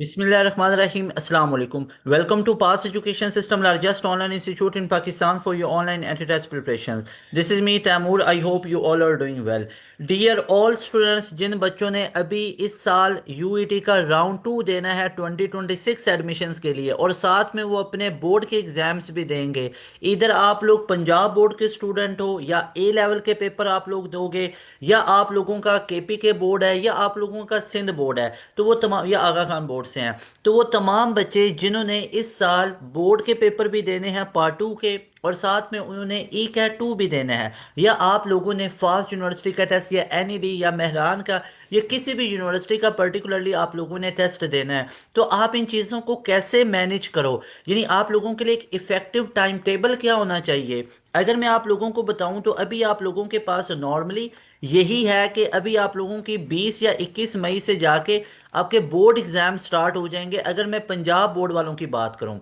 Bismillahirrahmanirrahim. Assalamu alaikum. Welcome to Pass Education System, largest online institute in Pakistan for your online anti-test preparations. This is me, Taimur. I hope you all are doing well. Dear all students, जिन बच्चों ने अभी इस साल UET का round 2 देना है 2026 admissions के लिए और साथ में वो अपने बोर्ड के एग्जाम्स भी देंगे। इधर आप लोग पंजाब बोर्ड के स्टूडेंट हो या ए लेवल के पेपर आप लोग दोगे या आप लोगों का केपी के बोर्ड है या आप लोगों का सिंध बोर्ड है, तो वो तमाम या आगा खान बोर्ड से हैं, तो वो तमाम बच्चे जिन्होंने इस साल बोर्ड के पेपर भी देने हैं पार्ट 2 के और साथ में उन्होंने ई कैट 2 भी देना है, या आप लोगों ने फास्ट यूनिवर्सिटी का टेस्ट या एनईडी या मेहरान का या किसी भी यूनिवर्सिटी का पर्टिकुलरली आप लोगों ने टेस्ट देना है, तो आप इन चीज़ों को कैसे मैनेज करो। यानी आप लोगों के लिए एक इफेक्टिव टाइम टेबल क्या होना चाहिए। अगर मैं आप लोगों को बताऊं तो अभी आप लोगों के पास नॉर्मली यही है कि अभी आप लोगों की 20 या 21 मई से जाके आपके बोर्ड एग्जाम स्टार्ट हो जाएंगे। अगर मैं पंजाब बोर्ड वालों की बात करूं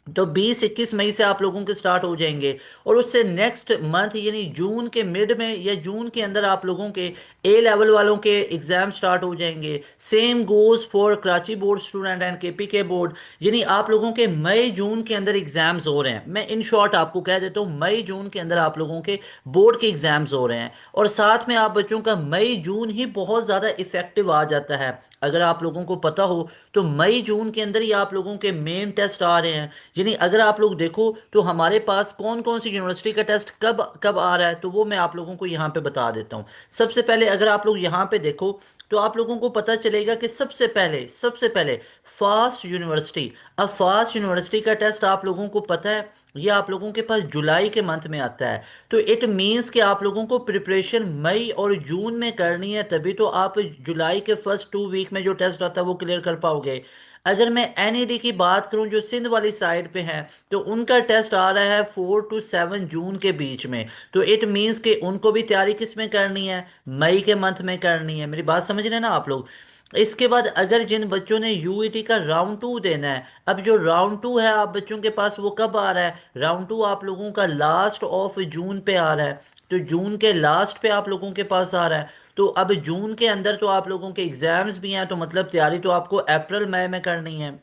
तो 20-21 मई से आप लोगों के स्टार्ट हो जाएंगे और उससे नेक्स्ट मंथ यानी जून के मिड में या जून के अंदर आप लोगों के ए लेवल वालों के एग्जाम स्टार्ट हो जाएंगे। Same goes for Karachi board student and KP के बोर्ड, यानी आप लोगों के मई जून के अंदर एग्जाम्स हो रहे हैं। मैं इन शॉर्ट आपको कह देता हूँ, मई जून के अंदर आप लोगों के बोर्ड के एग्जाम्स हो रहे हैं और साथ में आप बच्चों का मई जून ही बहुत ज़्यादा इफेक्टिव आ जाता है। अगर आप लोगों को पता हो तो मई जून के अंदर ही आप लोगों के मेन टेस्ट आ रहे हैं। यानी अगर आप लोग देखो तो हमारे पास कौन कौन सी यूनिवर्सिटी का टेस्ट कब कब आ रहा है, तो वो मैं आप लोगों को यहाँ पे बता देता हूँ। सबसे पहले अगर आप लोग यहाँ पे देखो तो आप लोगों को पता चलेगा कि सबसे पहले फास्ट यूनिवर्सिटी। अब फास्ट यूनिवर्सिटी का टेस्ट आप लोगों को पता है ये आप लोगों के पास जुलाई के मंथ में आता है, तो इट मीन्स कि आप लोगों को प्रिपरेशन मई और जून में करनी है, तभी तो आप जुलाई के फर्स्ट 2 वीक में जो टेस्ट आता है वो क्लियर कर पाओगे। अगर मैं एनईडी की बात करूं जो सिंध वाली साइड पे है, तो उनका टेस्ट आ रहा है 4 to 7 जून के बीच में, तो इट मीन्स कि उनको भी तैयारी किस में करनी है, मई के मंथ में करनी है। मेरी बात समझ रहे हैं ना आप लोग। इसके बाद अगर जिन बच्चों ने यूईटी का राउंड 2 देना है, अब जो राउंड 2 है आप बच्चों के पास वो कब आ रहा है, राउंड 2 आप लोगों का लास्ट ऑफ जून पे आ रहा है, तो जून के लास्ट पे आप लोगों के पास आ रहा है। तो अब जून के अंदर तो आप लोगों के एग्जाम्स भी हैं, तो मतलब तैयारी तो आपको अप्रैल मई में करनी है।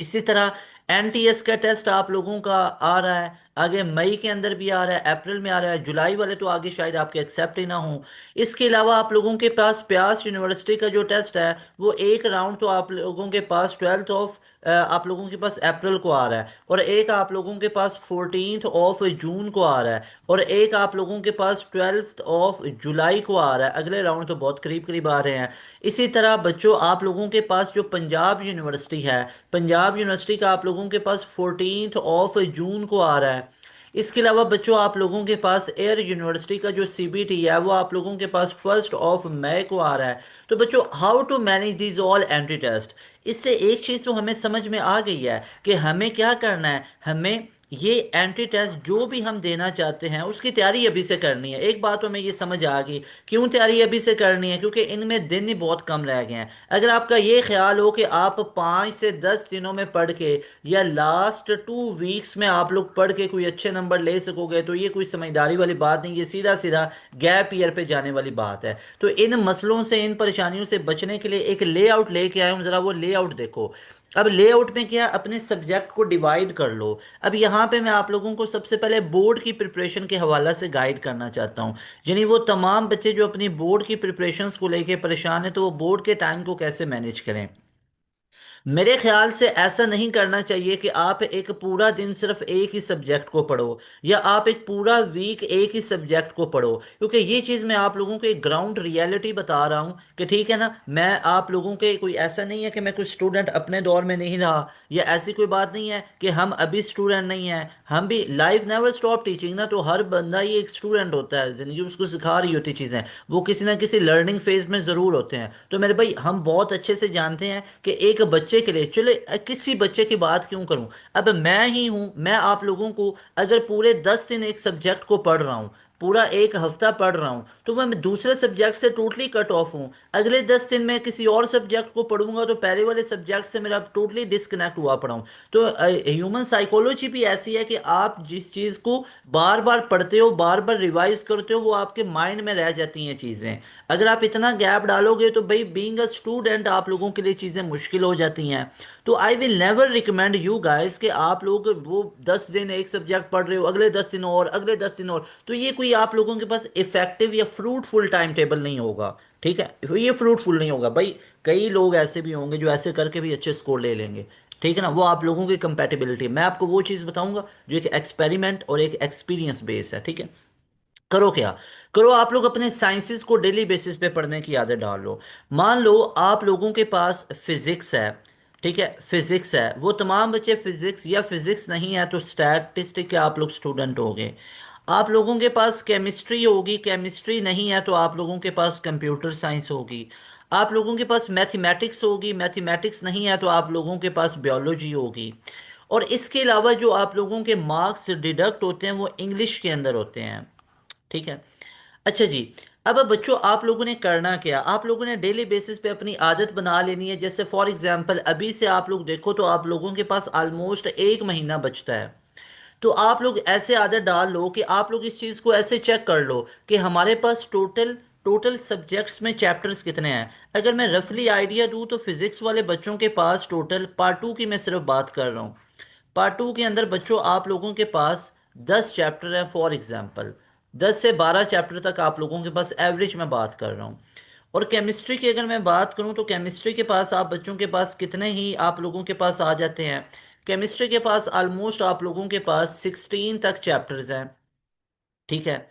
इसी तरह एनटीएस का टेस्ट आप लोगों का आ रहा है आगे मई के अंदर भी आ रहा है, अप्रैल में आ रहा है, जुलाई वाले तो आगे शायद आपके एक्सेप्ट ही ना हो। इसके अलावा आप लोगों के पास प्यास यूनिवर्सिटी का जो टेस्ट है वो एक राउंड तो आप लोगों के पास 12 आप लोगों के पास अप्रैल को आ रहा है और एक आप लोगों के पास 14 जून को आ रहा है और एक आप लोगों के पास 12 जुलाई को आ रहा है। अगले राउंड तो बहुत करीब करीब आ रहे हैं। इसी तरह बच्चों आप लोगों के पास जो पंजाब यूनिवर्सिटी है, पंजाब यूनिवर्सिटी का आप लोगों के पास 14 जून को आ रहा है। इसके अलावा बच्चों आप लोगों के पास एयर यूनिवर्सिटी का जो सीबीटी है वो आप लोगों के पास 1 मई को आ रहा है। तो बच्चों how to manage these all entry test, इससे एक चीज़ तो हमें समझ में आ गई है कि हमें क्या करना है। हमें ये एंट्री टेस्ट जो भी हम देना चाहते हैं उसकी तैयारी अभी से करनी है। एक बात तो हमें ये समझ आ गई क्यों तैयारी अभी से करनी है, क्योंकि इनमें दिन ही बहुत कम रह गए हैं। अगर आपका ये ख्याल हो कि आप 5 से 10 दिनों में पढ़ के या लास्ट 2 वीक्स में आप लोग पढ़ के कोई अच्छे नंबर ले सकोगे, तो ये कोई समझदारी वाली बात नहीं, ये सीधा सीधा गैप ईयर पे जाने वाली बात है। तो इन मसलों से इन परेशानियों से बचने के लिए एक लेआउट लेके आया हूँ, ज़रा वो लेआउट देखो। अब लेआउट में क्या है, अपने सब्जेक्ट को डिवाइड कर लो। अब यहाँ पे मैं आप लोगों को सबसे पहले बोर्ड की प्रिपरेशन के हवाला से गाइड करना चाहता हूँ। यानी वो तमाम बच्चे जो अपनी बोर्ड की प्रिपरेशंस को लेके परेशान है, तो वो बोर्ड के टाइम को कैसे मैनेज करें। मेरे ख्याल से ऐसा नहीं करना चाहिए कि आप एक पूरा दिन सिर्फ एक ही सब्जेक्ट को पढ़ो या आप एक पूरा वीक एक ही सब्जेक्ट को पढ़ो, क्योंकि ये चीज़ मैं आप लोगों को एक ग्राउंड रियलिटी बता रहा हूँ कि ठीक है ना। मैं आप लोगों के कोई ऐसा नहीं है कि मैं कोई स्टूडेंट अपने दौर में नहीं रहा, या ऐसी कोई बात नहीं है कि हम अभी स्टूडेंट नहीं हैं। हम भी लाइफ नेवर स्टॉप टीचिंग ना, तो हर बंदा ही एक स्टूडेंट होता है, ज़िंदगी उसको सिखा रही होती चीज़ें, वो किसी ना किसी लर्निंग फेज में ज़रूर होते हैं। तो मेरे भाई हम बहुत अच्छे से जानते हैं कि एक बच्चे के लिए चले किसी बच्चे की बात क्यों करूं, अब मैं ही हूं, मैं आप लोगों को अगर पूरे 10 दिन एक सब्जेक्ट को पढ़ रहा हूं, पूरा एक हफ्ता पढ़ रहा हूँ तो मैं दूसरे सब्जेक्ट से टोटली कट ऑफ हूँ। अगले 10 दिन मैं किसी और सब्जेक्ट को पढ़ूंगा तो पहले वाले सब्जेक्ट से मेरा टोटली डिस्कनेक्ट हुआ पड़ा हूँ। तो ह्यूमन साइकोलॉजी भी ऐसी है कि आप जिस चीज़ को बार बार पढ़ते हो, बार बार रिवाइज करते हो, वो आपके माइंड में रह जाती हैं चीज़ें। अगर आप इतना गैप डालोगे तो भाई बीइंग अ स्टूडेंट आप लोगों के लिए चीज़ें मुश्किल हो जाती हैं। तो I will never recommend you guys कि आप लोग वो 10 दिन एक सब्जेक्ट पढ़ रहे हो, अगले 10 दिन और, अगले 10 दिन और, तो ये कोई आप लोगों के पास इफेक्टिव या फ्रूटफुल टाइम टेबल नहीं होगा। ठीक है, तो ये फ्रूटफुल नहीं होगा भाई। कई लोग ऐसे भी होंगे जो ऐसे करके भी अच्छे स्कोर ले लेंगे। ठीक है ना, वो आप लोगों की कंपेटिबिलिटी है। मैं आपको वो चीज़ बताऊंगा जो एक एक्सपेरिमेंट और एक एक्सपीरियंस बेस है। ठीक है, करो क्या, करो आप लोग अपने साइंसेस को डेली बेसिस पे पढ़ने की आदत डाल लो। मान लो आप लोगों के पास फिजिक्स है, ठीक है, फिजिक्स है, वो तमाम बच्चे फिजिक्स या फिजिक्स नहीं है तो स्टैटिस्टिक के आप लोग स्टूडेंट होंगे। आप लोगों के पास केमिस्ट्री होगी, केमिस्ट्री नहीं है तो आप लोगों के पास कंप्यूटर साइंस होगी। आप लोगों के पास मैथमेटिक्स होगी, मैथमेटिक्स नहीं है तो आप लोगों के पास बायोलॉजी होगी। और इसके अलावा जो आप लोगों के मार्क्स डिडक्ट होते हैं वो इंग्लिश के अंदर होते हैं। ठीक है, अच्छा जी। अब बच्चों आप लोगों ने करना क्या, आप लोगों ने डेली बेसिस पे अपनी आदत बना लेनी है। जैसे फॉर एग्जांपल अभी से आप लोग देखो तो आप लोगों के पास ऑलमोस्ट एक महीना बचता है। तो आप लोग ऐसे आदत डाल लो कि आप लोग इस चीज़ को ऐसे चेक कर लो कि हमारे पास टोटल टोटल सब्जेक्ट्स में चैप्टर्स कितने हैं। अगर मैं रफली आइडिया दूं तो फिजिक्स वाले बच्चों के पास टोटल पार्ट टू की मैं सिर्फ बात कर रहा हूँ। पार्ट टू के अंदर बच्चों आप लोगों के पास 10 चैप्टर हैं फॉर एग्जाम्पल। 10 से 12 चैप्टर तक आप लोगों के पास एवरेज में बात कर रहा हूँ। और केमिस्ट्री की अगर मैं बात करूँ तो केमिस्ट्री के पास आप बच्चों के पास कितने ही आप लोगों के पास आ जाते हैं। केमिस्ट्री के पास ऑलमोस्ट आप लोगों के पास 16 तक चैप्टर्स हैं। ठीक है,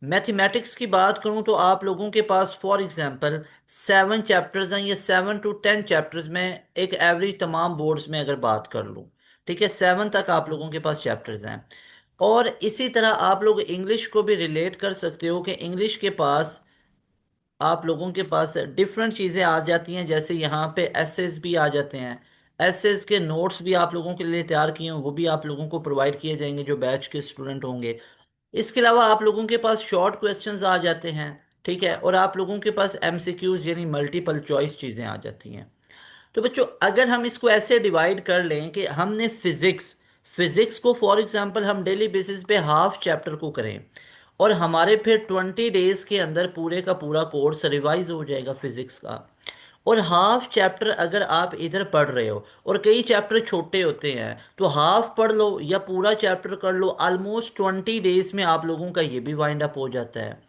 मैथमेटिक्स की बात करूं तो आप लोगों के पास फॉर एग्जांपल 7 चैप्टर्स हैं। ये 7 to 10 चैप्टर्स में एक एवरेज तमाम बोर्ड्स में अगर बात कर लूं। ठीक है, 7 तक आप लोगों के पास चैप्टर्स हैं। और इसी तरह आप लोग इंग्लिश को भी रिलेट कर सकते हो कि इंग्लिश के पास आप लोगों के पास डिफरेंट चीज़ें आ जाती हैं। जैसे यहाँ पे एसेस भी आ जाते हैं। एसेस के नोट्स भी आप लोगों के लिए तैयार किए हैं, वो भी आप लोगों को प्रोवाइड किए जाएंगे जो बैच के स्टूडेंट होंगे। इसके अलावा आप लोगों के पास शॉर्ट क्वेश्चंस आ जाते हैं। ठीक है, और आप लोगों के पास एमसीक्यूज यानी मल्टीपल चॉइस चीज़ें आ जाती हैं। तो बच्चों अगर हम इसको ऐसे डिवाइड कर लें कि हमने फिजिक्स फिजिक्स को फॉर एग्जांपल हम डेली बेसिस पे हाफ चैप्टर को करें और हमारे फिर 20 डेज के अंदर पूरे का पूरा कोर्स रिवाइज हो जाएगा फिजिक्स का। और हाफ चैप्टर अगर आप इधर पढ़ रहे हो और कई चैप्टर छोटे होते हैं तो हाफ पढ़ लो या पूरा चैप्टर कर लो, ऑलमोस्ट 20 डेज में आप लोगों का ये भी वाइंड अप हो जाता है।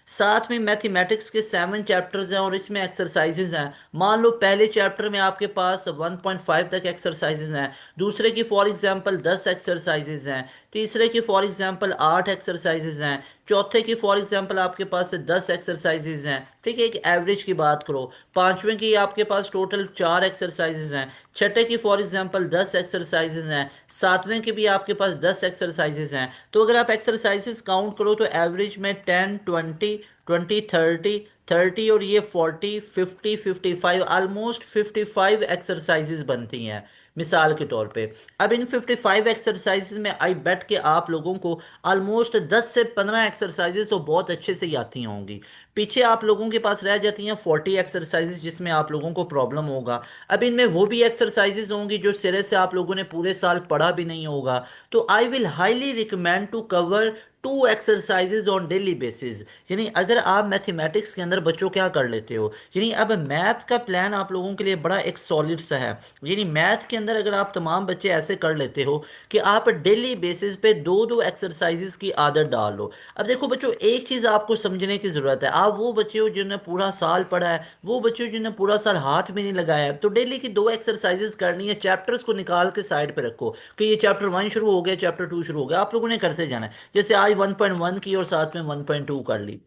साथ में मैथमेटिक्स के 7 चैप्टर्स हैं और इसमें एक्सरसाइजेज हैं। मान लो पहले चैप्टर में आपके पास 1.5 तक एक्सरसाइजेज हैं, दूसरे की फॉर एग्जांपल 10 एक्सरसाइजेज हैं, तीसरे की फॉर एग्जांपल 8 एक्सरसाइजेज हैं, चौथे की फॉर एग्जांपल आपके पास 10 एक्सरसाइजेज हैं। ठीक है, एक एवरेज की बात करो। पांचवें की आपके पास टोटल 4 एक्सरसाइजेज हैं। छठे की फॉर एग्जांपल 10 एक्सरसाइजेज हैं। सातवें के भी आपके पास 10 एक्सरसाइजेज हैं। तो अगर आप एक्सरसाइजेज काउंट करो तो एवरेज में 10 20 20 30 30 और ये 40 50 55 ऑलमोस्ट 55 एक्सरसाइजेज बनती हैं मिसाल के तौर पे। अब इन 55 एक्सरसाइजेज में आई बेट कि आप लोगों को ऑलमोस्ट 10 से 15 एक्सरसाइजेज तो बहुत अच्छे से ही आती होंगी। पीछे आप लोगों के पास रह जाती हैं 40 एक्सरसाइजेज जिसमें आप लोगों को प्रॉब्लम होगा। अब इनमें वो भी एक्सरसाइजेज होंगी जो सिरे से आप लोगों ने पूरे साल पढ़ा भी नहीं होगा। तो I will highly recommend to cover 2 exercises on daily basis. यानी अगर आप मैथमेटिक्स के अंदर बच्चों क्या कर लेते हो, यानी अब मैथ का प्लान आप लोगों के लिए बड़ा एक सॉलिड सा है। यानी मैथ के अंदर अगर आप तमाम बच्चे ऐसे कर लेते हो कि आप डेली बेसिस पे दो दो एक्सरसाइजेज की आदत डाल लो। अब देखो बच्चों एक चीज़ आपको समझने की ज़रूरत है। आप वो बच्चे हो जिन्होंने पूरा साल पढ़ा है, वो बच्चे हो जिन्होंने पूरा साल हाथ में नहीं लगाया है, तो डेली की 2 एक्सरसाइजेज करनी है। चैप्टर्स को निकाल के साइड पे रखो कि ये चैप्टर 1 शुरू हो गया, चैप्टर 2 शुरू हो गया, आप लोगों ने करते जाना है। जैसे आज 1.1 की और साथ में 1.2 कर ली।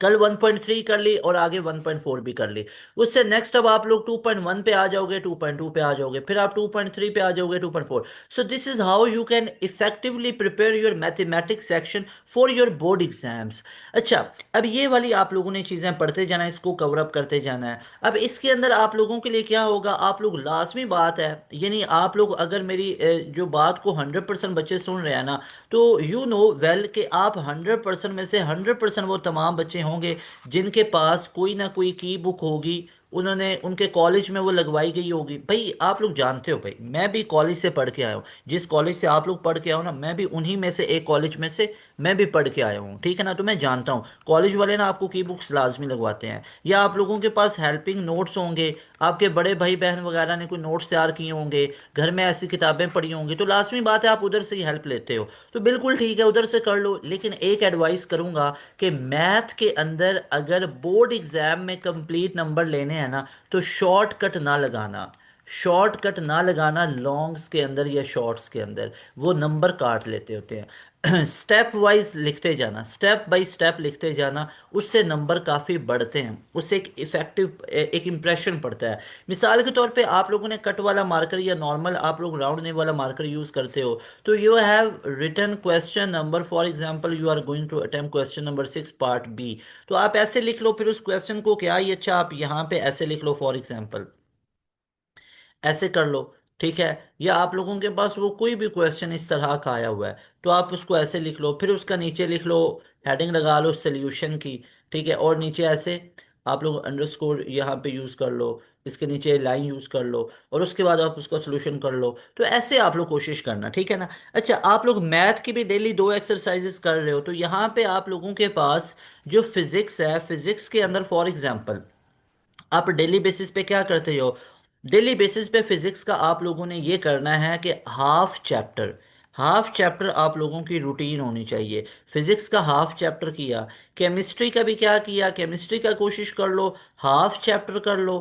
कल 1.3 कर ली और आगे 1.4 भी कर ली। उससे नेक्स्ट अब आप लोग 2.1 पे आ जाओगे, 2.2 पे आ जाओगे, फिर आप 2.3 पे आ जाओगे, 2.4। So this is how you can effectively prepare your mathematics section for your board exams. अच्छा, अब ये वाली आप लोगों ने चीज़ें पढ़ते जाना है, इसको कवर अप करते जाना है। अब इसके अंदर आप लोगों के लिए क्या होगा, आप लोग लाजमी बात है, यानी आप लोग अगर मेरी जो बात को 100% बच्चे सुन रहे हैं ना, तो यू नो वेल कि आप 100% में से 100% वो तमाम बच्चे होंगे जिनके पास कोई ना कोई की बुक होगी, उन्होंने उनके कॉलेज में वो लगवाई गई होगी। भाई आप लोग जानते हो, भाई मैं भी कॉलेज से पढ़ के आया हूँ, जिस कॉलेज से आप लोग पढ़ के आओ ना, मैं भी उन्हीं में से एक कॉलेज में से मैं भी पढ़ के आया हूँ, ठीक है ना। तो मैं जानता हूँ कॉलेज वाले ना आपको की बुक्स लाजमी लगवाते हैं, या आप लोगों के पास हेल्पिंग नोट्स होंगे, आपके बड़े भाई बहन वगैरह ने कोई नोट्स तैयार किए होंगे, घर में ऐसी किताबें पढ़ी होंगी, तो लाजमी बात है आप उधर से ही हेल्प लेते हो। तो बिल्कुल ठीक है, उधर से कर लो, लेकिन एक एडवाइस करूंगा कि मैथ के अंदर अगर बोर्ड एग्जाम में कंप्लीट नंबर लेने हैं ना, तो शॉर्टकट ना लगाना। शॉर्टकट ना लगाना लॉन्ग्स के अंदर या शॉर्ट्स के अंदर, वो नंबर काट लेते होते हैं। स्टेप वाइज लिखते जाना, स्टेप बाय स्टेप लिखते जाना, उससे नंबर काफ़ी बढ़ते हैं, उससे एक इफेक्टिव एक इम्प्रेशन पड़ता है। मिसाल के तौर पे आप लोगों ने कट वाला मार्कर या नॉर्मल आप लोग राउंड नेम वाला मार्कर यूज़ करते हो, तो you have written question number, for example you are going to attempt question number 6 part B, तो आप ऐसे लिख लो, फिर उस क्वेश्चन को क्या ही अच्छा आप यहाँ पे ऐसे लिख लो, फॉर एग्जांपल ऐसे कर लो, ठीक है। या आप लोगों के पास वो कोई भी क्वेश्चन इस तरह का आया हुआ है, तो आप उसको ऐसे लिख लो, फिर उसका नीचे लिख लो, हेडिंग लगा लो सोल्यूशन की, ठीक है, और नीचे ऐसे आप लोग अंडरस्कोर यहाँ पे यूज़ कर लो, इसके नीचे लाइन यूज़ कर लो, और उसके बाद आप उसका सोल्यूशन कर लो। तो ऐसे आप लोग कोशिश करना, ठीक है ना। अच्छा, आप लोग मैथ की भी डेली 2 एक्सरसाइजेस कर रहे हो, तो यहाँ पे आप लोगों के पास जो फिजिक्स है, फिजिक्स के अंदर फॉर एग्जाम्पल आप डेली बेसिस पे क्या करते हो, डेली बेसिस पे फिजिक्स का आप लोगों ने ये करना है कि हाफ चैप्टर आप लोगों की रूटीन होनी चाहिए। फिजिक्स का हाफ चैप्टर किया, केमिस्ट्री का भी क्या किया, केमिस्ट्री का कोशिश कर लो हाफ चैप्टर कर लो,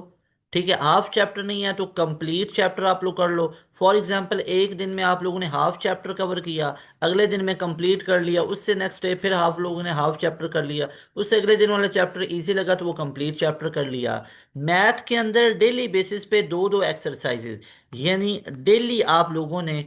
ठीक है। हाफ चैप्टर नहीं है तो कंप्लीट चैप्टर आप लोग कर लो। फॉर एग्जांपल एक दिन में आप लोगों ने हाफ चैप्टर कवर किया, अगले दिन में कंप्लीट कर लिया, उससे नेक्स्ट डे फिर आप लोगों ने हाफ चैप्टर कर लिया, उससे अगले दिन वाला चैप्टर इजी लगा तो वो कंप्लीट चैप्टर कर लिया। मैथ के अंदर डेली बेसिस पे दो दो एक्सरसाइजेज, यानी डेली आप लोगों ने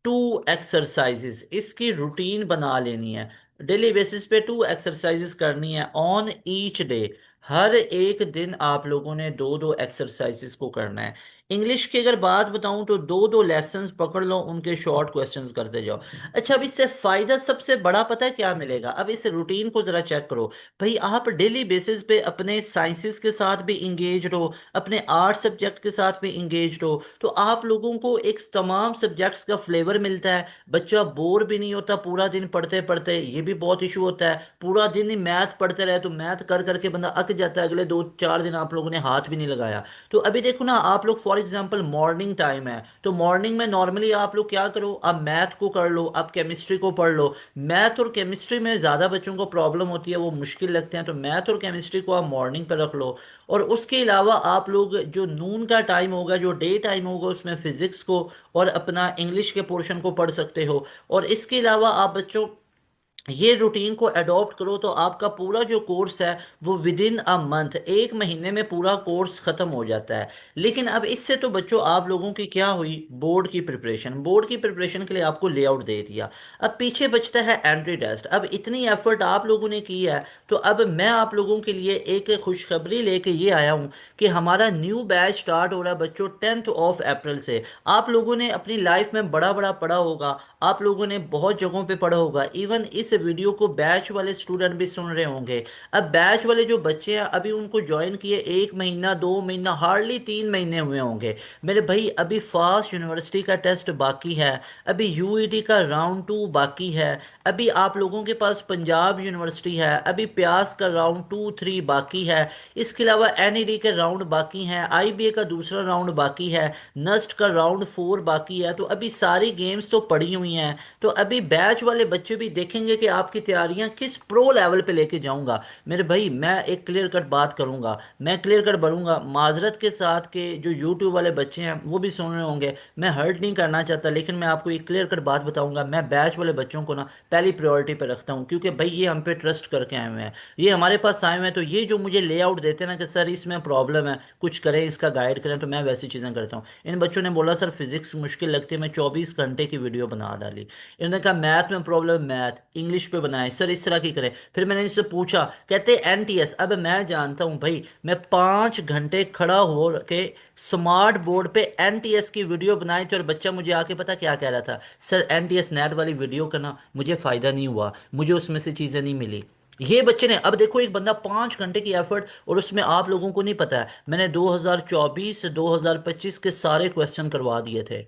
2 एक्सरसाइजेज इसकी रूटीन बना लेनी है। डेली बेसिस पे 2 एक्सरसाइजेज करनी है ऑन ईच डे। हर एक दिन आप लोगों ने दो दो एक्सरसाइजेस को करना है। इंग्लिश की अगर बात बताऊं तो दो दो लेसन्स पकड़ लो, उनके शॉर्ट क्वेश्चंस करते जाओ। अच्छा, अब इससे फायदा सबसे बड़ा पता है क्या मिलेगा, अब इस रूटीन को जरा चेक करो। भाई आप डेली बेसिस पे अपने साइंसेस के साथ भी इंगेज हो, अपने आर्ट सब्जेक्ट के साथ भी इंगेज हो, तो आप लोगों को एक तमाम सब्जेक्ट्स का फ्लेवर मिलता है, बच्चा बोर भी नहीं होता पूरा दिन पढ़ते पढ़ते। ये भी बहुत इशू होता है, पूरा दिन ही मैथ पढ़ते रहे तो मैथ कर करके बंदा अक जाता है, अगले 2 4 दिन आप लोगों ने हाथ भी नहीं लगाया। तो अभी देखो ना, आप लोग फॉर एग्जांपल मॉर्निंग टाइम है, तो मॉर्निंग में नॉर्मली आप लोग क्या करो, आप मैथ को कर लो, आप केमिस्ट्री को पढ़ लो। मैथ और केमिस्ट्री में ज़्यादा बच्चों को प्रॉब्लम होती है, वो मुश्किल लगते हैं, तो मैथ और केमिस्ट्री को आप मॉर्निंग पर रख लो। और उसके अलावा आप लोग जो नून का टाइम होगा, जो डे टाइम होगा, उसमें फिजिक्स को और अपना इंग्लिश के पोर्शन को पढ़ सकते हो। और इसके अलावा आप बच्चों ये रूटीन को अडॉप्ट करो, तो आपका पूरा जो कोर्स है वो विद इन अ मंथ, एक महीने में पूरा कोर्स खत्म हो जाता है। लेकिन अब इससे तो बच्चों आप लोगों की क्या हुई, बोर्ड की प्रिपरेशन, बोर्ड की प्रिपरेशन के लिए आपको लेआउट दे दिया, अब पीछे बचता है एंट्री टेस्ट। अब इतनी एफर्ट आप लोगों ने की है, तो अब मैं आप लोगों के लिए एक खुशखबरी लेके ये आया हूँ कि हमारा न्यू बैच स्टार्ट हो रहा है बच्चों 10 अप्रैल से। आप लोगों ने अपनी लाइफ में बड़ा बड़ा पढ़ा होगा, आप लोगों ने बहुत जगहों पे पढ़ा होगा, इवन इस वीडियो को बैच वाले स्टूडेंट भी सुन रहे होंगे। अब बैच वाले जो बच्चे हैं अभी उनको ज्वाइन किए 1 महीना 2 महीना, हार्डली 3 महीने हुए होंगे मेरे भाई। अभी फास्ट यूनिवर्सिटी का टेस्ट बाकी है, अभी यूईटी का राउंड 2 बाकी है, अभी आप लोगों के पास पंजाब यूनिवर्सिटी है, अभी प्यास का राउंड 2 3 बाकी है, इसके अलावा एनईडी के राउंड बाकी हैं, आईबीए का दूसरा राउंड बाकी है, नस्ट का राउंड 4 बाकी है। तो अभी सारी गेम्स तो पड़ी हुई हैं, तो अभी बैच वाले बच्चे भी देखेंगे कि आपकी तैयारियां किस प्रो लेवल पे लेके जाऊंगा। मेरे भाई मैं एक क्लियर कट बात करूंगा, मैं क्लियर कट बढ़ूंगा माजरत के साथ के जो यूट्यूब वाले बच्चे हैं वो भी सुन रहे होंगे, मैं हर्ट नहीं करना चाहता, लेकिन मैं आपको एक क्लियर कट बात बताऊंगा। मैं बैच वाले बच्चों को ना पहली प्रायोरिटी पे रखता हूँ, क्योंकि भाई ये हम पे ट्रस्ट करके आए हुए हैं, ये हमारे पास आए हुए हैं, तो ये जो मुझे लेआउट देते हैं ना कि सर इसमें प्रॉब्लम है, कुछ करें, इसका गाइड करें, तो मैं वैसी चीज़ें करता हूँ। इन बच्चों ने बोला सर फिजिक्स मुश्किल लगती है, मैं 24 घंटे की वीडियो बना डाली। इन्होंने कहा मैथ में प्रॉब्लम, मैथ इंग्लिश पे बनाए सर, इस तरह की करें। फिर मैंने इनसे पूछा, कहते एनटीएस। अब मैं जानता हूँ भाई, मैं 5 घंटे खड़ा हो के स्मार्ट बोर्ड पे एनटीएस की वीडियो बनाई थी, और बच्चा मुझे आके पता क्या कह रहा था, सर एनटीएस नेट वाली वीडियो का ना मुझे फायदा नहीं हुआ, मुझे उसमें से चीजें नहीं मिली। ये बच्चे ने, अब देखो एक बंदा 5 घंटे की एफर्ट, और उसमें आप लोगों को नहीं पता है मैंने 2024 से 2025 के सारे क्वेश्चन करवा दिए थे।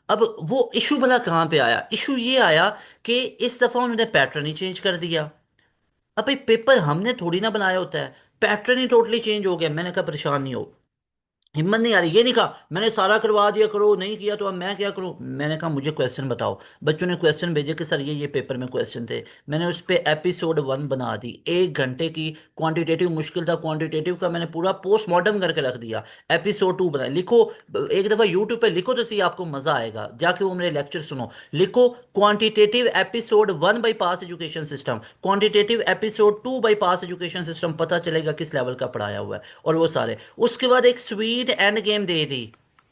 अब वो इशू भला कहाँ पे आया, इशू ये आया कि इस दफा उन्होंने पैटर्न ही चेंज कर दिया। अब भाई पेपर हमने थोड़ी ना बनाया होता है, पैटर्न ही टोटली चेंज हो गया। मैंने कहा परेशान नहीं हो, हिम्मत नहीं आ रही, ये नहीं कहा मैंने सारा करवा दिया, करो नहीं किया तो अब मैं क्या करूं। मैंने कहा मुझे क्वेश्चन बताओ। बच्चों ने क्वेश्चन भेजे कि सर ये पेपर में क्वेश्चन थे। मैंने उस पे एपिसोड 1 बना दी, 1 घंटे की। क्वांटिटेटिव मुश्किल था, क्वांटिटेटिव का मैंने पूरा पोस्टमार्टम करके रख दिया। एपिसोड 2 बना, लिखो एक दफा यूट्यूब पे लिखो तो सही, आपको मजा आएगा, जाके वो मेरे लेक्चर सुनो। लिखो quantitative episode 1 by pass education system, quantitative episode 2 by pass education system, पता चलेगा किस लेवल का पढ़ाया हुआ है। और वो सारे, उसके बाद एक स्वीट एंड गेम दे दी।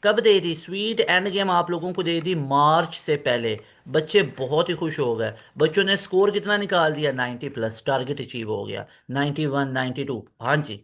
कब दे दी स्वीट एंड गेम, आप लोगों को दे दी मार्च से पहले। बच्चे बहुत ही खुश हो गए, बच्चों ने स्कोर कितना निकाल दिया, 90+, टारगेट अचीव हो गया। 91, 92, हाँ जी,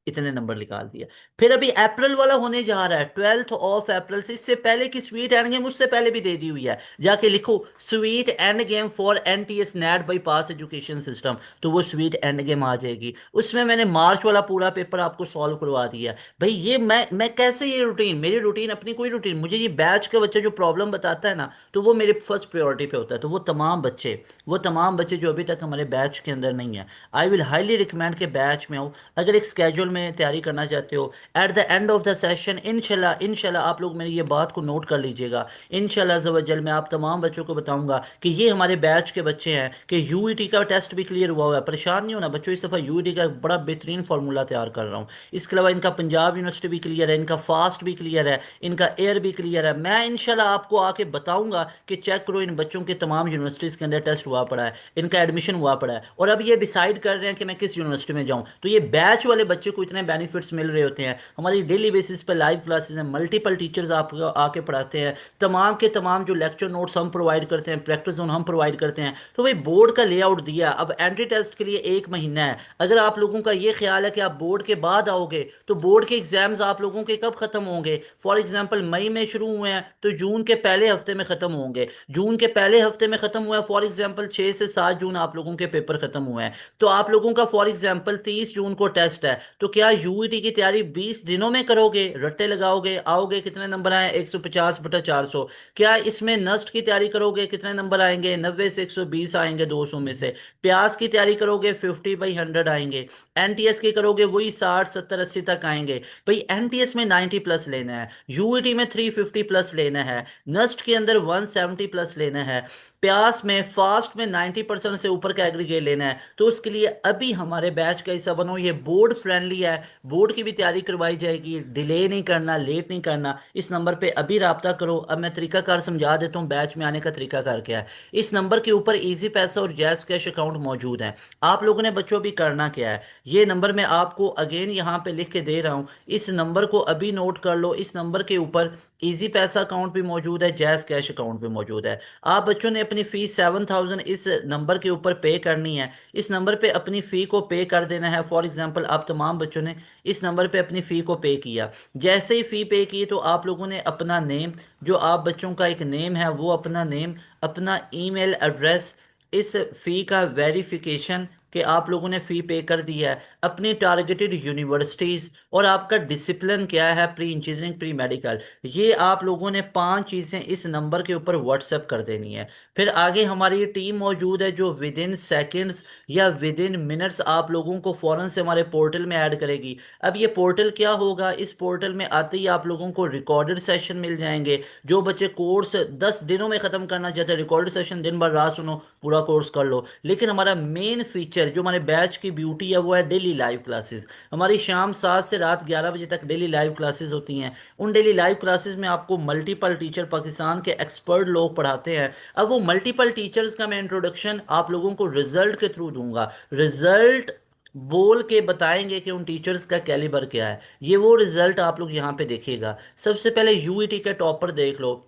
इतने नंबर निकाल दिया। फिर अभी अप्रैल वाला होने जा रहा है, 12 अप्रैल से, इससे पहले की स्वीट एंड गेम उससे पहले भी दे दी हुई है। जाके लिखो sweet end game for NTS net by pass education system, तो वो स्वीट एंड गेम आ जाएगी। उसमें मैंने मार्च वाला पूरा पेपर आपको सॉल्व करवा दिया। भाई ये मैं कैसे, ये रूटीन, मेरी रूटीन अपनी कोई रूटीन, मुझे ये बैच का बच्चा जो प्रॉब्लम बताता है ना, तो वो मेरे फर्स्ट प्रायोरिटी पे होता है। तो वो तमाम बच्चे जो अभी तक हमारे बैच के अंदर नहीं है, आई विल हाईली रिकमेंड के बैच में हो। अगर एक स्केड्यूल में तैयारी करना चाहते हो, at the end of the session इंशाल्लाह इंशाल्लाह आप लोग मेरी ये बात को नोट कर लीजिएगा, इंशाल्लाह ज़वज्जल मैं आप तमाम बच्चों को बताऊंगा कि ये हमारे बैच के बच्चे हैं कि यूईटी का टेस्ट भी क्लियर हुआ है। परेशान नहीं होना बच्चों, इस दफ़ा यूईटी का एक बड़ा बेहतरीन फार्मूला तैयार कर रहा हूँ। इसके अलावा इनका पंजाब यूनिवर्सिटी भी क्लियर है, इनका फास्ट भी क्लियर है, इनका एयर भी क्लियर है। मैं इंशाल्लाह आपको आके बताऊंगा कि चेक करो इन बच्चों के तमाम यूनिवर्सिटीज़ के अंदर टेस्ट हुआ पड़ा है, इनका एडमिशन हुआ पड़ा है, और अब ये डिसाइड कर रहे हैं कि मैं किस यूनिवर्सिटी में जाऊं। तो ये बैच वाले बच्चे को इतने बेनिफिट्स मिल रहे होते हैं, हमारी डेली बेसिस पे लाइव क्लासेस हैं, मल्टीपल टीचर्स आपको आके पढ़ाते हैं, तमाम के तमाम जो लेक्चर नोट्स हम प्रोवाइड करते हैं, प्रैक्टिस जोन हम प्रोवाइड करते हैं। तो भाई बोर्ड का लेआउट दिया, अब एंट्री टेस्ट के लिए 1 महीना है। अगर आप लोगों का ये ख्याल है कि आप बोर्ड के बाद आओगे, तो बोर्ड के एग्जाम्स आप लोगों के कब खत्म होंगे। फॉर एग्जाम्पल मई में शुरू हुए हैं तो जून के पहले हफ्ते में खत्म होंगे, जून के पहले हफ्ते में खत्म हुआ है। फॉर एग्जाम्पल 6 से 7 जून आप लोगों के पेपर खत्म हुए हैं, तो आप लोगों का फॉर एग्जाम्पल 30 जून को टेस्ट है। तो क्या यूईटी की तैयारी 20 दिनों में करोगे, रट्टे लगाओगे, आओगे, कितने नंबर आए, 150/400। क्या इसमें नस्ट की तैयारी करोगे, कितने नंबर आएंगे, 90 से 120 आएंगे 200 में से। प्यास की तैयारी करोगे 50/100 आएंगे। एनटीएस की करोगे वही 60, 70, 80 तक आएंगे। भाई एनटीएस में 90+ लेना है, यूईटी में 350+ लेना है, नस्ट के अंदर 170+ लेना है, प्यास में फास्ट में 90% से ऊपर का एग्रीगेट लेना है। तो उसके लिए अभी हमारे बैच का हिस्सा बनो, ये बोर्ड फ्रेंडली है, बोर्ड की भी तैयारी करवाई जाएगी, डिले नहीं करना, लेट नहीं करना। इस नंबर पे अभी राब्ता करो। अब मैं तरीकाकार समझा देता हूँ बैच में आने का तरीकाकार क्या है। इस नंबर के ऊपर इजी पैसा और जैस कैश अकाउंट मौजूद है। आप लोगों ने बच्चों भी करना क्या है, ये नंबर मैं आपको अगेन यहाँ पे लिख के दे रहा हूँ, इस नंबर को अभी नोट कर लो। इस नंबर के ऊपर इजी पैसा अकाउंट भी मौजूद है, जैस कैश अकाउंट भी मौजूद है। आप बच्चों ने अपनी फीस 7,000 इस नंबर के ऊपर पे करनी है, इस नंबर पे अपनी फ़ी को पे कर देना है। फॉर एग्जांपल आप तमाम बच्चों ने इस नंबर पे अपनी फ़ी को पे किया, जैसे ही फ़ी पे की तो आप लोगों ने अपना नेम, जो आप बच्चों का एक नेम है, वो अपना नेम, अपना ईमेल एड्रेस, इस फ़ी का वेरिफिकेशन कि आप लोगों ने फ़ी पे कर दिया है, अपनी टारगेटेड यूनिवर्सिटीज़, और आपका डिसिप्लिन क्या है, प्री इंजीनियरिंग, प्री मेडिकल, ये आप लोगों ने 5 चीज़ें इस नंबर के ऊपर व्हाट्सएप कर देनी है। फिर आगे हमारी टीम मौजूद है जो विद इन सेकेंड्स या विद इन मिनट्स आप लोगों को फ़ौरन से हमारे पोर्टल में ऐड करेगी। अब ये पोर्टल क्या होगा, इस पोर्टल में आते ही आप लोगों को रिकॉर्डेड सेशन मिल जाएंगे। जो बच्चे कोर्स 10 दिनों में ख़त्म करना चाहते हैं, रिकॉर्डेड सेशन दिन भर रात सुनो, पूरा कोर्स कर लो। लेकिन हमारा मेन फीचर जो हमारे बैच की ब्यूटी है वो है डेली लाइव क्लासेस। हमारी शाम 7 से रात 11 बजे तक डेली लाइव क्लासेस होती हैं। उन डेली लाइव क्लासेस में आपको मल्टीपल टीचर पाकिस्तान के एक्सपर्ट लोग पढ़ाते हैं। अब वो मल्टीपल टीचर्स का मैं इंट्रोडक्शन आप लोगों को रिजल्ट के थ्रू दूंगा। रिजल्ट बोल के बताएंगे कि उन टीचर्स का कैलिबर क्या है। ये वो रिजल्ट आप लोग यहाँ पे देखिएगा। सबसे पहले यूईटी के टॉपर देख लो।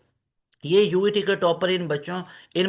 ये यूईटी के टॉपर, इन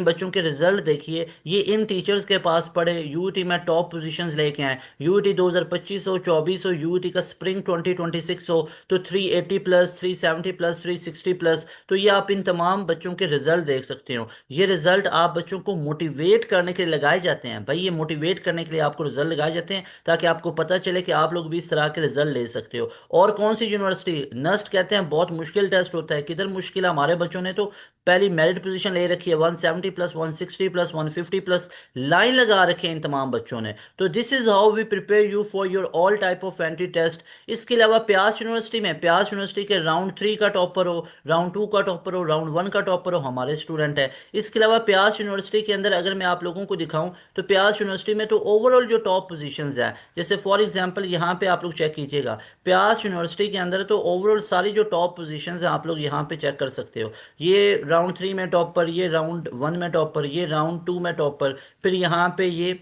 बच्चों के रिजल्ट देखिए। ये इन टीचर्स के पास पढ़े, यूईटी में टॉप पोजीशंस लेके आए। यूईटी 2025 हो, 24 हो, यूईटी का स्प्रिंग 2026 हो, तो 380 प्लस, 370 प्लस, 360 प्लस। तो ये आप इन तमाम बच्चों के रिजल्ट देख सकते हो। ये रिजल्ट आप बच्चों को मोटिवेट करने के लिए लगाए जाते हैं भाई, ये मोटिवेट करने के लिए आपको रिजल्ट लगाए जाते हैं, ताकि आपको पता चले कि आप लोग भी इस तरह के रिजल्ट ले सकते हो। और कौन सी यूनिवर्सिटी, नस्ट कहते हैं, बहुत मुश्किल टेस्ट होता है। किधर मुश्किल है, हमारे बच्चों ने तो पहली मेरिट पोजीशन ले रखी है, 170 प्लस, 160 प्लस, 150 प्लस, लाइन लगा रखे हैं इन तमाम बच्चों ने। तो this is how we prepare you for your all type of entry test. इसके अलावा प्यास यूनिवर्सिटी में, प्यास यूनिवर्सिटी के राउंड 3 का टॉपर हो, राउंड 2 का टॉपर हो, राउंड 1 का टॉपर हो, हमारे स्टूडेंट है। इसके अलावा प्यास यूनिवर्सिटी के अंदर अगर मैं आप लोगों को दिखाऊं, तो प्यास यूनिवर्सिटी में तो ओवरऑल जो टॉप पोजीशंस हैं, जैसे फॉर एग्जांपल यहाँ पे आप लोग चेक कीजिएगा, प्यास यूनिवर्सिटी के अंदर तो ओवरऑल सारी जो टॉप पोजीशंस हैं आप लोग यहाँ पे चेक कर सकते हो। ये राउंड 3 में टॉपर, ये राउंड 1 में टॉपर, ये राउंड 2 में टॉपर। फिर यहाँ पे ये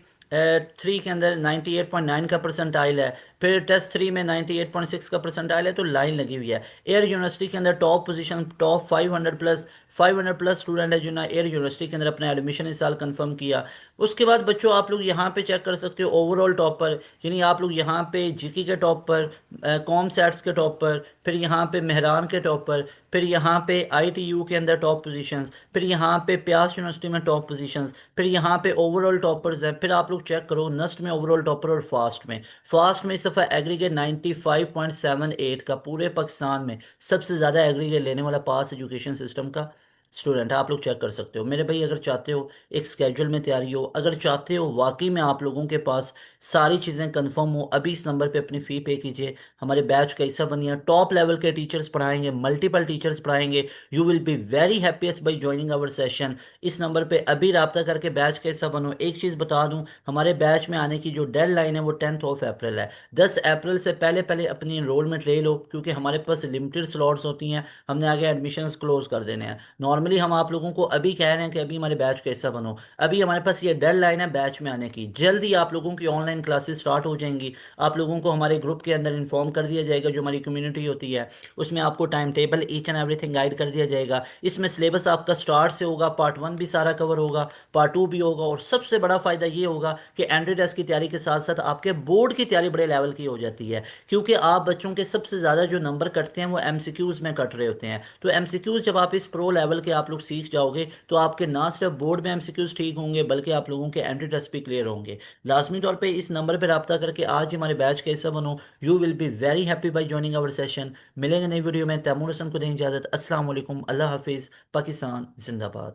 3 के अंदर 98.9 का परसेंटाइल है। फिर टेस्ट 3 में 98.6 का परसेंटाइल है, तो लाइन लगी हुई है। एयर यूनिवर्सिटी के अंदर top position, top 500 plus student है जिन्होंने एयर यूनिवर्सिटी के अंदर अपना एडमिशन इस साल कंफर्म किया। उसके बाद बच्चों आप लोग यहाँ पे चेक कर सकते हो ओवरऑल टॉपर, यानी आप लोग यहाँ पे जीके के टॉपर, कॉम सैट्स के टॉपर, फिर यहाँ पे मेहरान के टॉपर, फिर यहाँ पे आईटीयू के अंदर टॉप पोजीशंस, फिर यहाँ पे प्यास यूनिवर्सिटी में टॉप पोजीशंस, फिर यहाँ पे ओवरऑल टॉपर्स हैं। फिर आप लोग चेक करो नस्ट में ओवरऑल टॉपर, और फास्ट में इस दफ़ा एग्रीगेट 95.78 का, पूरे पाकिस्तान में सबसे ज़्यादा एग्रीगेट लेने वाला पास एजुकेशन सिस्टम का स्टूडेंट है। आप लोग चेक कर सकते हो मेरे भाई। अगर चाहते हो एक स्केड्यूल में तैयारी हो, अगर चाहते हो वाकई में आप लोगों के पास सारी चीज़ें कंफर्म हो, अभी इस नंबर पे अपनी फ़ी पे कीजिए। हमारे बैच का हिस्सा बनिए, टॉप लेवल के टीचर्स पढ़ाएंगे, मल्टीपल टीचर्स पढ़ाएंगे। You will be very happiest by joining our session. इस नंबर पे अभी रब्ता करके बैच का हिस्सा बनो। एक चीज़ बता दूं, हमारे बैच में आने की जो डेडलाइन है वो 10 अप्रैल है। 10 अप्रैल से पहले पहले अपनी इनरोलमेंट ले लो, क्योंकि हमारे पास लिमिटेड स्लॉट्स होती हैं, हमने आगे एडमिशन्स क्लोज कर देने हैं। नॉर्मली हम आप लोगों को अभी कह रहे हैं कि अभी हमारे बैच का हिस्सा बनो। अभी हमारे पास ये डेडलाइन है बैच में आने की। जल्दी आप लोगों की ऑनलाइन क्लासेस स्टार्ट हो जाएंगी। आप लोगों को हमारे ग्रुप के अंदर इन्फॉर्म कर दिया जाएगा, जो हमारी कम्युनिटी होती है उसमें आपको time table each and everything guide कर दिया जाएगा। इसमें सिलेबस आपका स्टार्ट से होगा, पार्ट 1 भी सारा कवर होगा, पार्ट 2 भी होगा, और सबसे बड़ा फायदा ये होगा कि एंट्री टेस्ट की तैयारी के साथ साथ आपके बोर्ड की तैयारी बड़े लेवल की हो जाती है। क्योंकि आप बच्चों के सबसे ज़्यादा जो नंबर कटते हैं वो एमसीक्यूज़ में कट रहे होते हैं। तो एमसीक्यूज़ जब आप इस प्रो लेवल के आप लोग सीख जाओगे, तो आपके ना सिर्फ बोर्ड में एमसीक्यूज़ ठीक होंगे, बल्कि आप लोगों के एंट्री टेस्ट भी क्लियर होंगे। लाजमी तौर पे इस नंबर पर रब्ता करके आज ही हमारे बैच का हिस्सा बनो। You will be very happy by joining our session. मिलेंगे नई वीडियो में। तैमूर हसन को दें इजाज़त। अस्सलाम वालेकुम, अल्लाह हाफिज़। पाकिस्तान जिंदाबाद।